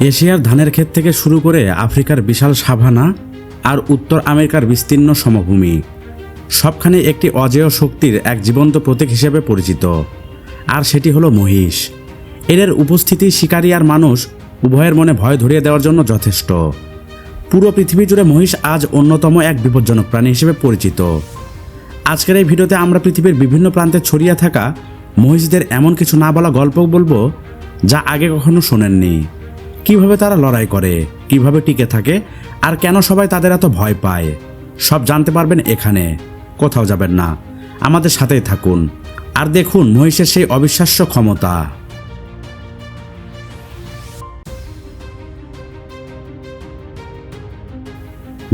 এশিয়ার ধানের ক্ষেত থেকে শুরু করে আফ্রিকার বিশাল সাভানা আর উত্তর আমেরিকার বিস্তীর্ণ সমভূমি, সবখানে একটি অজেয় শক্তির এক জীবন্ত প্রতীক হিসেবে পরিচিত, আর সেটি হলো মহিষ। এদের উপস্থিতি শিকারী আর মানুষ উভয়ের মনে ভয় ধরিয়ে দেওয়ার জন্য যথেষ্ট। পুরো পৃথিবী জুড়ে মহিষ আজ অন্যতম এক বিপজ্জনক প্রাণী হিসেবে পরিচিত। আজকের এই ভিডিওতে আমরা পৃথিবীর বিভিন্ন প্রান্তে ছড়িয়ে থাকা মহিষদের এমন কিছু না বলা গল্প বলবো যা আগে কখনো শোনেননি। কিভাবে তারা লড়াই করে, কিভাবে টিকে থাকে, আর কেন সবাই তাদের এত ভয় পায়, সব জানতে পারবেন এখানে। কোথাও যাবেন না, আমাদের সাথেই থাকুন আর দেখুন মহিষের সেই অবিশ্বাস্য ক্ষমতা।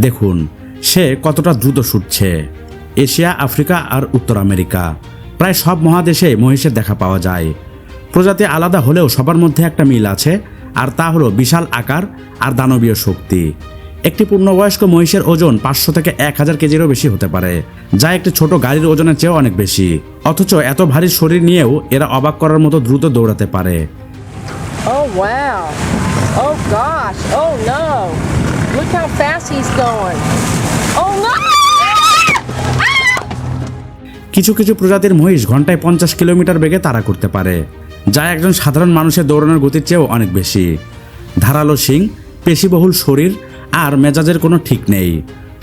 দেখুন সে কতটা দ্রুত ছুটছে। এশিয়া, আফ্রিকা আর উত্তর আমেরিকা প্রায় সব মহাদেশে মহিষের দেখা পাওয়া যায়। প্রজাতি আলাদা হলেও সবার মধ্যে একটা মিল আছে, আর তা হলো বিশাল আকার আর দানবীয় শক্তি। একটি পূর্ণবয়স্ক মহিষের ওজন 500 থেকে 1000 কেজিরও বেশি হতে পারে, যা একটি ছোট গাড়ির ওজনের চেয়েও অনেক বেশি। অথচ এত ভারী শরীর নিয়েও এরা অবাক করার মতো দ্রুত দৌড়াতে পারে। Oh wow. Oh gosh. Oh no. Look how fast he's going. Oh no. কিছু কিছু প্রজাতির মহিষ ঘন্টায় 50 কিলোমিটার বেগে তাড়া করতে পারে, যা একজন সাধারণ মানুষের দৌড়ানোর গতির চেয়েও অনেক বেশি। ধারালো শিং, পেশিবহুল শরীর আর মেজাজের কোনো ঠিক নেই।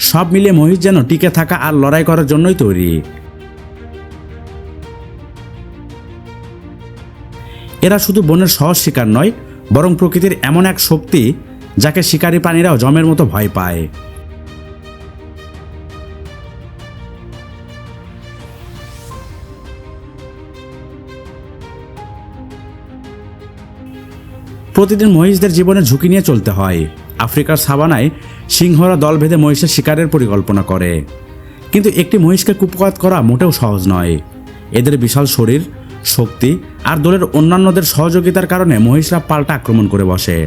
সব মিলিয়ে মহিষ যেন টিকে থাকা আর লড়াই করার জন্যই তৈরি। এরা শুধু বনের সহজ শিকার নয়, বরং প্রকৃতির এমন এক শক্তি যাকে শিকারী প্রাণীরাও জমের মতো ভয় পায়। প্রতিদিন মহিষদের জীবনের ঝুঁকি নিয়ে চলতে হয়। আফ্রিকার সাভানায় সিংহরা দল বেঁধে মহিষের শিকারের পরিকল্পনা করে, কিন্তু একটি মহিষকে কুপকাত করা মোটেও সহজ নয়। এদের বিশাল শরীর, শক্তি আর দলের অন্যান্যদের সহযোগিতার কারণে মহিষরা পাল্টা আক্রমণ করে বসে,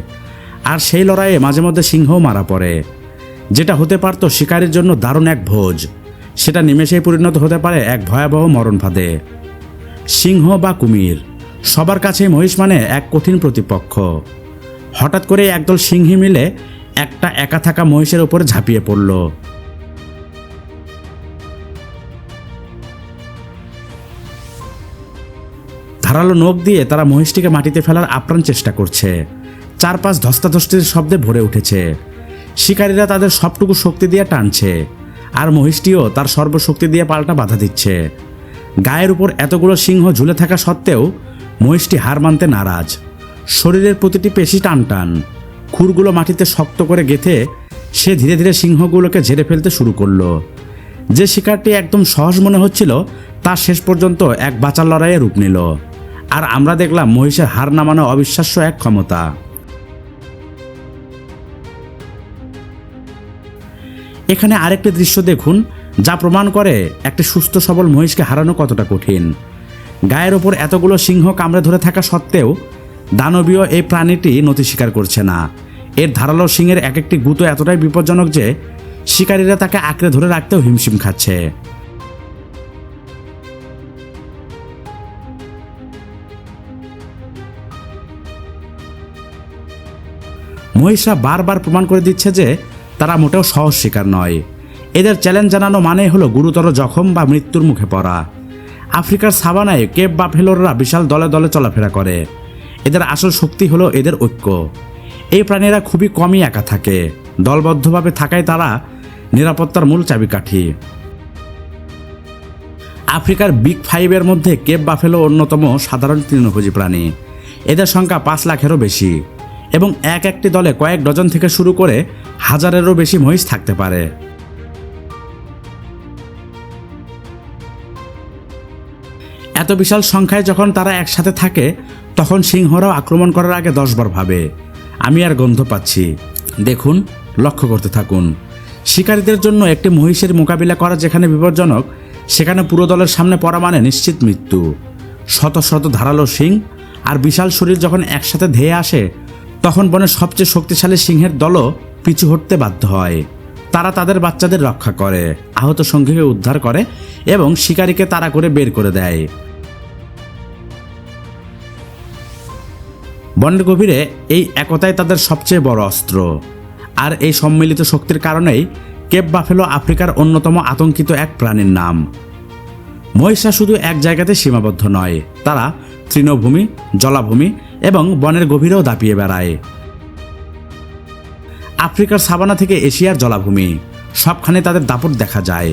আর সেই লড়াইয়ে মাঝে মধ্যে সিংহও মারা পড়ে। যেটা হতে পারত শিকারের জন্য দারুণ এক ভোজ, সেটা নিমেষেই পরিণত হতে পারে এক ভয়াবহ মরণফাঁদে। সিংহ বা কুমির, সবার কাছে মহিষ মানে এক কঠিন প্রতিপক্ষ। হঠাৎ করে একদল সিংহী মিলে একটা একা থাকা মহিষের উপরে ঝাঁপিয়ে পড়ল। ধারালো নখ দিয়ে তারা মহিষটিকে মাটিতে ফেলার আপ্রাণ চেষ্টা করছে। চারপাশ ধস্তাধস্তির শব্দে ভরে উঠেছে। শিকারীরা তাদের সবটুকু শক্তি দিয়ে টানছে, আর মহিষটিও তার সর্বশক্তি দিয়ে পাল্টা বাধা দিচ্ছে। গায়ের উপর এতগুলো সিংহ ঝুলে থাকা সত্ত্বেও মহিষটি হার মানতে নারাজ। শরীরের প্রতিটি পেশি টান টান, খুরগুলো মাটিতে শক্ত করে গেঁথে সে ধীরে ধীরে সিংহগুলোকে ঝেড়ে ফেলতে শুরু করলো। যে শিকারটি একদম সহজ মনে হচ্ছিল, তা শেষ পর্যন্ত এক বাঁচার লড়াইয়ে রূপ নিল। আর আমরা দেখলাম মহিষের হার নামানো অবিশ্বাস্য এক ক্ষমতা। এখানে আরেকটি দৃশ্য দেখুন, যা প্রমাণ করে একটি সুস্থ সবল মহিষকে হারানো কতটা কঠিন। গায়ের ওপর এতগুলো সিংহ কামড়ে ধরে থাকা সত্ত্বেও দানবীয় এই প্রাণীটি নতি স্বীকার করছে না। এর ধারালো শিংয়ের এক একটি গুঁতো এতটাই বিপজ্জনক যে শিকারীরা তাকে আঁকড়ে ধরে রাখতেও হিমশিম খাচ্ছে। মহিষরা বারবার প্রমাণ করে দিচ্ছে যে তারা মোটেও সহজ শিকার নয়। এদের চ্যালেঞ্জ জানানো মানে হলো গুরুতর জখম বা মৃত্যুর মুখে পড়া। আফ্রিকার সাভানায় কেপ বাফেলোররা বিশাল দলে দলে চলাফেরা করে। এদের আসল শক্তি হলো এদের ঐক্য। এই প্রাণীরা খুবই কমই একা থাকে, দলবদ্ধভাবে থাকায় তারা নিরাপত্তার মূল চাবিকাঠি। আফ্রিকার বিগ 5-এর মধ্যে কেপ বাফেলো অন্যতম সাধারণ তৃণভোজী প্রাণী। এদের সংখ্যা 5 লাখেরও বেশি, এবং এক একটি দলে কয়েক ডজন থেকে শুরু করে হাজারেরও বেশি মহিষ থাকতে পারে। এত বিশাল সংখ্যায় যখন তারা একসাথে থাকে, তখন সিংহরাও আক্রমণ করার আগে 10 বার ভাবে। আমি আর গন্ধ পাচ্ছি। দেখুন, লক্ষ্য করতে থাকুন। শিকারীদের জন্য একটি মহিষের মোকাবিলা করা যেখানে বিপজ্জনক, সেখানে পুরো দলের সামনে পড়া মানে নিশ্চিত মৃত্যু। শত শত ধারালো শিং আর বিশাল শরীর যখন একসাথে ধেয়ে আসে, তখন বনের সবচেয়ে শক্তিশালী সিংহের দলও পিছু হটতে বাধ্য হয়। তারা তাদের বাচ্চাদের রক্ষা করে, আহত সঙ্গীকে উদ্ধার করে এবং শিকারীকে তাড়া করে বের করে দেয়। বনের গভীরে এই একতাই তাদের সবচেয়ে বড় অস্ত্র। আর এই সম্মিলিত শক্তির কারণেই কেপ বাফেলো আফ্রিকার অন্যতম আতঙ্কিত এক প্রাণীর নাম। মহিষরা শুধু এক জায়গাতে সীমাবদ্ধ নয়, তারা তৃণভূমি, জলাভূমি এবং বনের গভীরেও দাপিয়ে বেড়ায়। আফ্রিকার সাভানা থেকে এশিয়ার জলাভূমি, সবখানে তাদের দাপট দেখা যায়।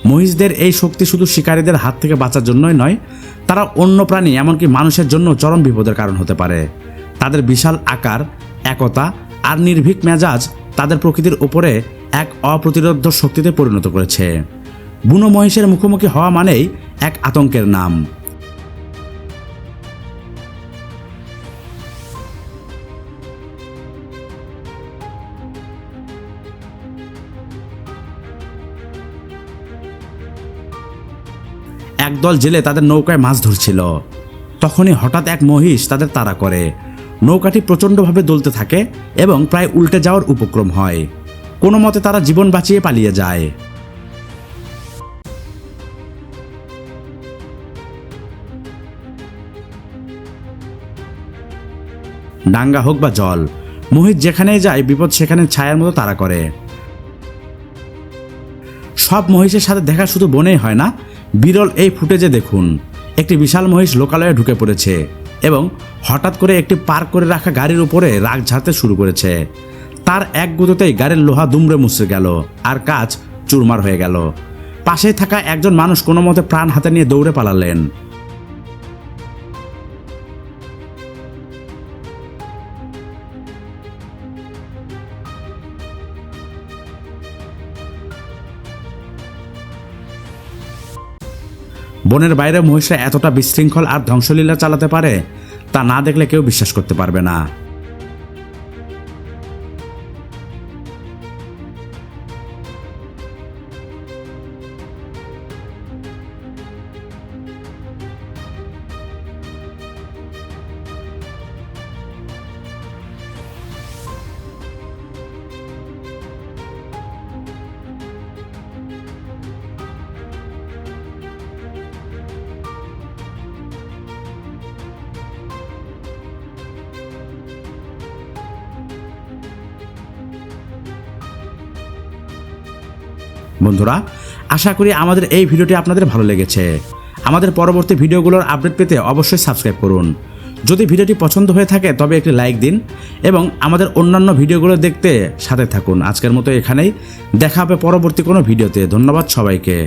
মহিষদের এই শক্তি শুধু শিকারীদের হাত থেকে বাঁচার জন্যই নয়, তারা অন্য প্রাণী এমনকি মানুষের জন্য চরম বিপদের কারণ হতে পারে। তাদের বিশাল আকার, একতা আর নির্ভীক মেজাজ তাদের প্রকৃতির উপরে এক অপ্রতিরোধ্য শক্তিতে পরিণত করেছে। বুনো মহিষের মুখোমুখি হওয়া মানেই এক আতঙ্কের নাম। একদল জেলে তাদের নৌকায় মাছ ধরছিল। তখনই হঠাৎ এক মহিষ তাদের তাড়া করে। নৌকাটি প্রচণ্ডভাবে দুলতে থাকে এবং প্রায় উল্টে যাওয়ার উপক্রম হয়। কোনো মতে তারা জীবন বাঁচিয়ে পালিয়ে যায়। ডাঙ্গা হোক বা জল, মহিষ যেখানেই যায় বিপদ সেখানে ছায়ার মতো তাড়া করে। সব মহিষের সাথে দেখা শুধু বনেই হয় না, বিরল এই ফুটেজে দেখুন, একটি বিশাল মহিষ লোকালয়ে ঢুকে পড়েছে এবং হঠাৎ করে একটি পার্ক করে রাখা গাড়ির উপরে রাগ ঝাড়তে শুরু করেছে। তার এক গুঁতোতেই গাড়ির লোহা দুমড়ে মুচড়ে গেল আর কাঁচ চুরমার হয়ে গেল। পাশে থাকা একজন মানুষ কোনো মতে প্রাণ হাতে নিয়ে দৌড়ে পালালেন। বনের বাইরে মহিষরা এতটা বিশৃঙ্খল আর ধ্বংসলীলা চালাতে পারে তা না দেখলে কেউ বিশ্বাস করতে পারবে না। বন্ধুরা, আশা করি আমাদের এই ভিডিওটি আপনাদের ভালো লেগেছে। আমাদের পরবর্তী ভিডিওগুলোর আপডেট পেতে অবশ্যই সাবস্ক্রাইব করুন। যদি ভিডিওটি পছন্দ হয়ে থাকে তবে একটি লাইক দিন এবং আমাদের অন্যান্য ভিডিওগুলো দেখতে সাথে থাকুন। আজকের মতো এখানেই, দেখা হবে পরবর্তী কোনো ভিডিওতে। ধন্যবাদ সবাইকে।